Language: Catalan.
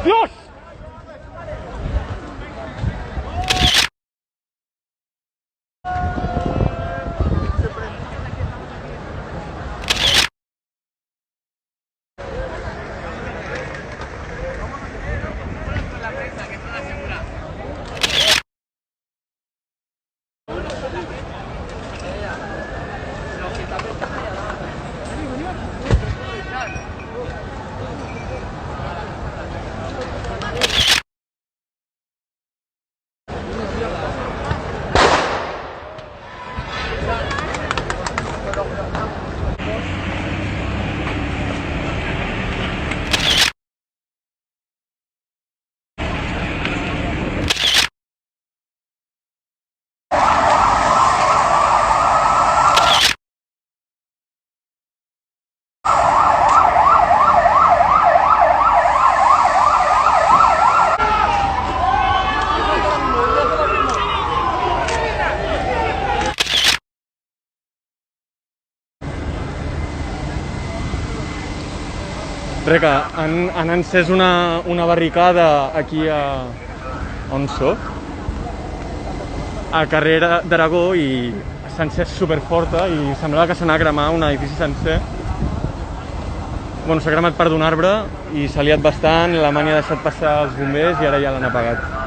Dios! Res, que han encès una barricada aquí on soc, al carrer d'Aragó, i s'ha encès superforta i semblava que s'anava a cremar un edifici sencer. Bueno, s'ha cremat part d'un arbre i s'ha liat bastant, la mania ha deixat passar els bombers i ara ja l'han apagat.